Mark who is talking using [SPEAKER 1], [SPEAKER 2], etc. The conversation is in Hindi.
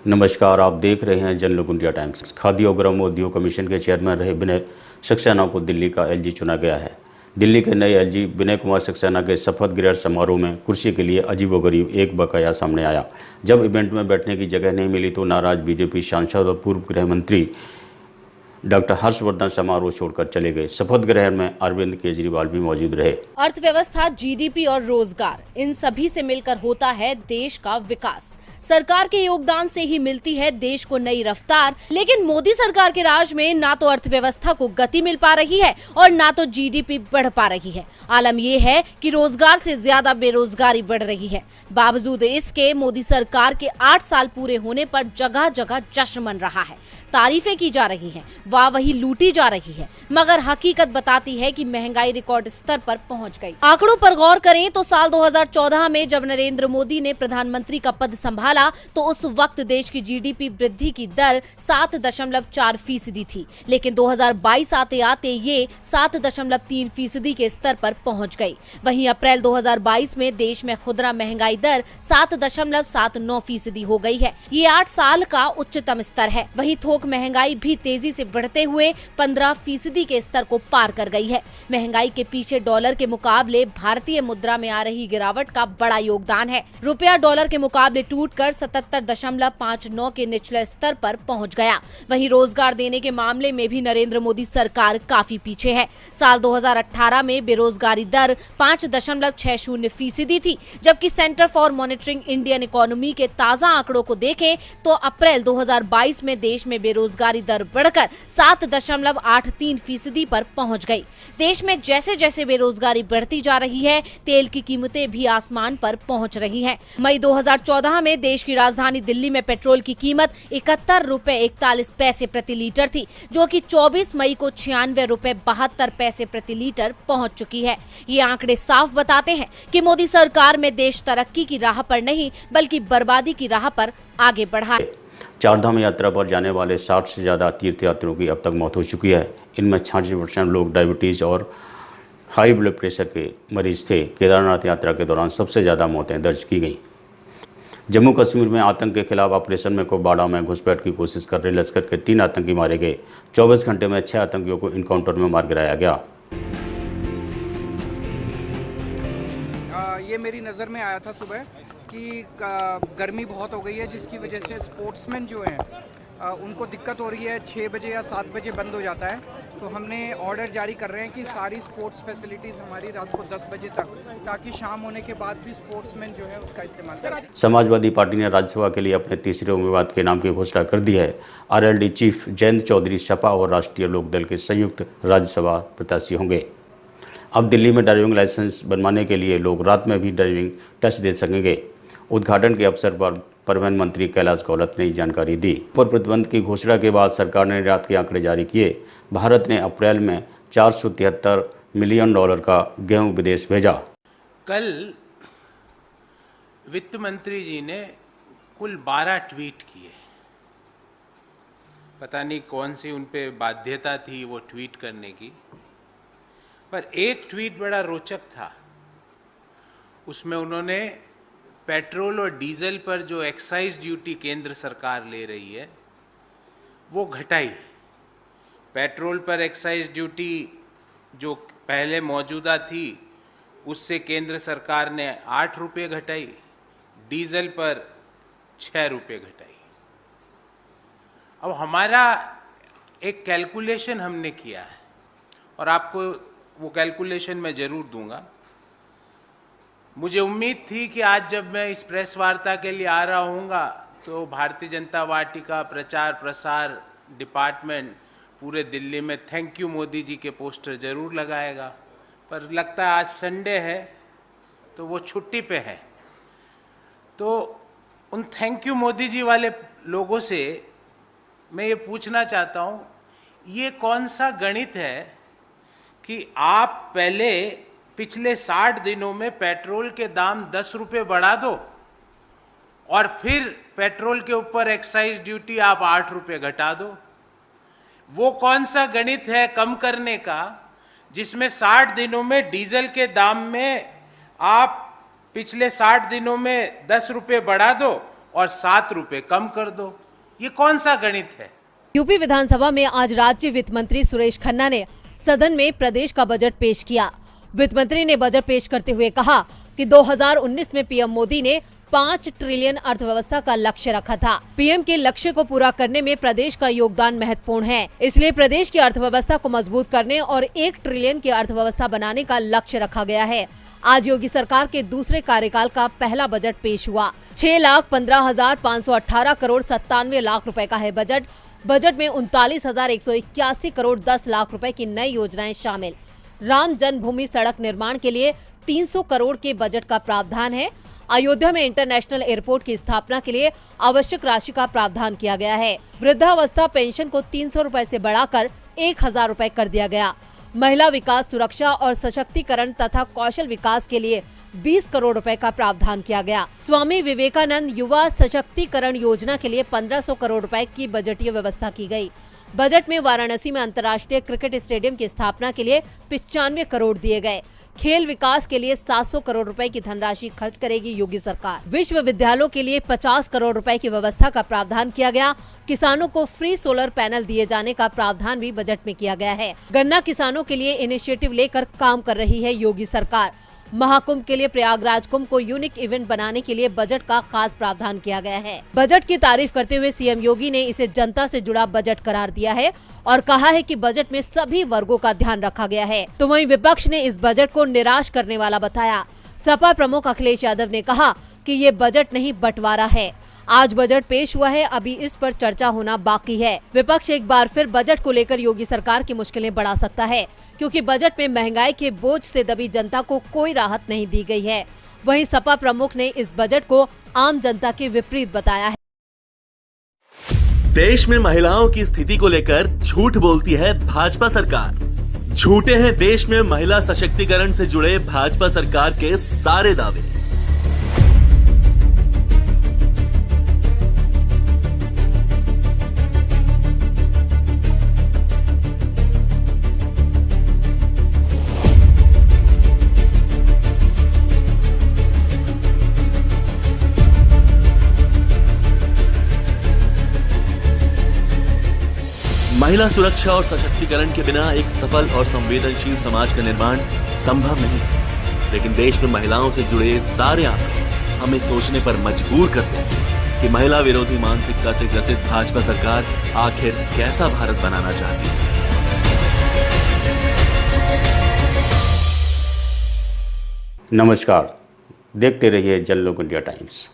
[SPEAKER 1] नमस्कार, आप देख रहे हैं जनलोक इंडिया टाइम्स। खादी और ग्रामोद्योग कमीशन के चेयरमैन रहे विनय सक्सेना को दिल्ली का एलजी चुना गया है। दिल्ली के नए एलजी विनय कुमार सक्सेना के शपथ ग्रहण समारोह में कुर्सी के लिए अजीबोगरीब एक बकाया सामने आया। जब इवेंट में बैठने की जगह नहीं मिली तो नाराज बीजेपी सांसद और पूर्व गृह मंत्री डॉक्टर हर्षवर्धन समारोह छोड़कर चले गए। शपथ ग्रहण में अरविंद केजरीवाल भी मौजूद रहे।
[SPEAKER 2] अर्थव्यवस्था, जीडीपी और रोजगार, इन सभी से मिलकर होता है देश का विकास। सरकार के योगदान से ही मिलती है देश को नई रफ्तार। लेकिन मोदी सरकार के राज में ना तो अर्थव्यवस्था को गति मिल पा रही है और ना तो जीडीपी बढ़ पा रही है। आलम ये है कि रोजगार से ज्यादा बेरोजगारी बढ़ रही है। बावजूद इसके मोदी सरकार के 8 साल पूरे होने पर जगह जगह जश्न मन रहा है, तारीफें की जा रही हैं, वाहवाही लूटी जा रही है। मगर हकीकत बताती है कि महंगाई रिकॉर्ड स्तर पर पहुंच गई। आंकड़ों पर गौर करें तो साल 2014 में जब नरेंद्र मोदी ने प्रधानमंत्री का पद संभाला तो उस वक्त देश की जीडीपी वृद्धि की दर 7.4% थी। लेकिन 2022 आते आते ये 7.3% के स्तर पर पहुंच गई। वहीं अप्रैल 2022 में देश में खुदरा महंगाई दर 7.79% हो गई है। ये 8 साल का उच्चतम स्तर है। वहीं थोक महंगाई भी तेजी से बढ़ते हुए 15% के स्तर को पार कर गई है। महंगाई के पीछे डॉलर के मुकाबले भारतीय मुद्रा में आ रही गिरावट का बड़ा योगदान है। रुपया डॉलर के मुकाबले टूटकर 77.59 के निचले स्तर पर पहुंच गया। वहीं रोजगार देने के मामले में भी नरेंद्र मोदी सरकार काफी पीछे है। साल 2018 में बेरोजगारी दर 5.60% थी, जबकि centre for monitoring Indian economy के ताजा आंकड़ों को देखें तो अप्रैल 2022 में देश में बेरोजगारी दर बढ़कर 7.83% पर पहुंच गई। देश में जैसे जैसे बेरोजगारी बढ़ती जा रही है, तेल की कीमतें भी आसमान पर पहुंच रही हैं। मई 2014 में देश की राजधानी दिल्ली में पेट्रोल की कीमत 71 रुपए 41 पैसे प्रति लीटर थी, जो कि 24 मई को 96 रुपए 72 पैसे प्रति लीटर पहुंच चुकी है। ये आंकड़े साफ बताते हैं कि मोदी सरकार में देश तरक्की की राह पर नहीं बल्कि बर्बादी की राह पर आगे बढ़ा है।
[SPEAKER 1] चारधाम यात्रा पर जाने वाले 60 से ज़्यादा तीर्थयात्रियों की अब तक मौत हो चुकी है। इनमें 66% लोग डायबिटीज़ और हाई ब्लड प्रेशर के मरीज थे। केदारनाथ यात्रा के दौरान सबसे ज़्यादा मौतें दर्ज की गईं। जम्मू कश्मीर में आतंक के खिलाफ ऑपरेशन में कुपवाड़ा में घुसपैठ की कोशिश कर रहे लश्कर के 3 आतंकी मारे गए। 24 घंटे में 6 आतंकियों को इनकाउंटर में मार गिराया गया।
[SPEAKER 3] ये मेरी नज़र में आया था सुबह कि गर्मी बहुत हो गई है, जिसकी वजह से स्पोर्ट्समैन जो हैं उनको दिक्कत हो रही है। 6 बजे या 7 बजे बंद हो जाता है, तो हमने ऑर्डर जारी कर रहे हैं कि सारी स्पोर्ट्स फैसिलिटीज़ हमारी रात को 10 बजे तक, ताकि शाम होने के बाद भी स्पोर्ट्समैन जो है उसका इस्तेमाल करें।
[SPEAKER 1] समाजवादी पार्टी ने राज्यसभा के लिए अपने तीसरे उम्मीदवार के नाम की घोषणा कर दी है। आरएलडी चीफ जयंत चौधरी सपा और राष्ट्रीय लोकदल के संयुक्त राज्यसभा प्रत्याशी होंगे। अब दिल्ली में ड्राइविंग लाइसेंस बनवाने के लिए लोग रात में भी ड्राइविंग टेस्ट दे सकेंगे। उद्घाटन के अवसर पर परिवहन मंत्री कैलाश गौलत ने जानकारी दी। पर प्रतिबंध की घोषणा के बाद सरकार ने रात के आंकड़े जारी किए। भारत ने अप्रैल में $473 मिलियन का गेहूं विदेश भेजा।
[SPEAKER 4] कल वित्त मंत्री जी ने कुल 12 ट्वीट किए। पता नहीं कौन सी उन पे बाध्यता थी वो ट्वीट करने की, पर एक ट्वीट बड़ा रोचक था। उसमें उन्होंने पेट्रोल और डीजल पर जो एक्साइज ड्यूटी केंद्र सरकार ले रही है वो घटाई। पेट्रोल पर एक्साइज ड्यूटी जो पहले मौजूदा थी उससे केंद्र सरकार ने 8 रुपये घटाई, डीजल पर 6 रुपये घटाई। अब हमारा एक कैलकुलेशन हमने किया है और आपको वो कैलकुलेशन मैं ज़रूर दूंगा। मुझे उम्मीद थी कि आज जब मैं इस प्रेस वार्ता के लिए आ रहा हूँगा तो भारतीय जनता पार्टी का प्रचार प्रसार डिपार्टमेंट पूरे दिल्ली में थैंक यू मोदी जी के पोस्टर ज़रूर लगाएगा, पर लगता है आज संडे है तो वो छुट्टी पे है। तो उन थैंक यू मोदी जी वाले लोगों से मैं ये पूछना चाहता हूँ, ये कौन सा गणित है कि आप पहले पिछले 60 दिनों में पेट्रोल के दाम 10 रुपये बढ़ा दो और फिर पेट्रोल के ऊपर एक्साइज ड्यूटी आप 8 रुपये घटा दो। वो कौन सा गणित है कम करने का जिसमें 60 दिनों में डीजल के दाम में आप पिछले 60 दिनों में 10 रुपये बढ़ा दो और 7 रुपए कम कर दो। ये कौन सा गणित है?
[SPEAKER 2] यूपी विधानसभा में आज राज्य वित्त मंत्री सुरेश खन्ना ने सदन में प्रदेश का बजट पेश किया। वित्त मंत्री ने बजट पेश करते हुए कहा कि 2019 में पीएम मोदी ने 5 ट्रिलियन अर्थव्यवस्था का लक्ष्य रखा था। पीएम के लक्ष्य को पूरा करने में प्रदेश का योगदान महत्वपूर्ण है, इसलिए प्रदेश की अर्थव्यवस्था को मजबूत करने और 1 ट्रिलियन की अर्थव्यवस्था बनाने का लक्ष्य रखा गया है। आज योगी सरकार के दूसरे कार्यकाल का पहला बजट पेश हुआ। 6,15,518 करोड़ 97 लाख रुपए का है बजट। बजट में 39,181 करोड़ 10 लाख रुपए की नई योजनाएं शामिल। राम जन्मभूमि सड़क निर्माण के लिए 300 करोड़ के बजट का प्रावधान है। अयोध्या में इंटरनेशनल एयरपोर्ट की स्थापना के लिए आवश्यक राशि का प्रावधान किया गया है। वृद्धावस्था पेंशन को 300 रुपए से बढ़ाकर 1,000 रुपए कर दिया गया। महिला विकास, सुरक्षा और सशक्तिकरण तथा कौशल विकास के लिए 20 करोड़ रुपए का प्रावधान किया गया। स्वामी विवेकानंद युवा सशक्तिकरण योजना के लिए 1500 करोड़ रुपए की बजटीय व्यवस्था की गई। बजट में वाराणसी में अंतर्राष्ट्रीय क्रिकेट स्टेडियम की स्थापना के लिए 95 करोड़ दिए गए। खेल विकास के लिए 700 करोड़ रुपए की धनराशि खर्च करेगी योगी सरकार। विश्वविद्यालयों के लिए 50 करोड़ रुपए की व्यवस्था का प्रावधान किया गया। किसानों को फ्री सोलर पैनल दिए जाने का प्रावधान भी बजट में किया गया है। गन्ना किसानों के लिए इनिशिएटिव लेकर काम कर रही है योगी सरकार। महाकुंभ के लिए प्रयागराज कुंभ को यूनिक इवेंट बनाने के लिए बजट का खास प्रावधान किया गया है। बजट की तारीफ करते हुए सीएम योगी ने इसे जनता से जुड़ा बजट करार दिया है और कहा है कि बजट में सभी वर्गों का ध्यान रखा गया है। तो वहीं विपक्ष ने इस बजट को निराश करने वाला बताया। सपा प्रमुख अखिलेश यादव ने कहा कि ये बजट नहीं बंटवारा है। आज बजट पेश हुआ है, अभी इस पर चर्चा होना बाकी है। विपक्ष एक बार फिर बजट को लेकर योगी सरकार की मुश्किलें बढ़ा सकता है, क्योंकि बजट में महंगाई के बोझ से दबी जनता को कोई राहत नहीं दी गई है। वहीं सपा प्रमुख ने इस बजट को आम जनता के विपरीत बताया है।
[SPEAKER 5] देश में महिलाओं की स्थिति को लेकर झूठ बोलती है भाजपा सरकार। झूठे हैं देश में महिला सशक्तिकरण से जुड़े भाजपा सरकार के सारे दावे। महिला सुरक्षा और सशक्तिकरण के बिना एक सफल और संवेदनशील समाज का निर्माण संभव नहीं है। लेकिन देश में महिलाओं से जुड़े सारे आंकड़े हमें सोचने पर मजबूर करते हैं कि महिला विरोधी मानसिकता से ग्रसित भाजपा सरकार आखिर कैसा भारत बनाना चाहती है।
[SPEAKER 1] नमस्कार, देखते रहिए जन लोक इंडिया टाइम्स।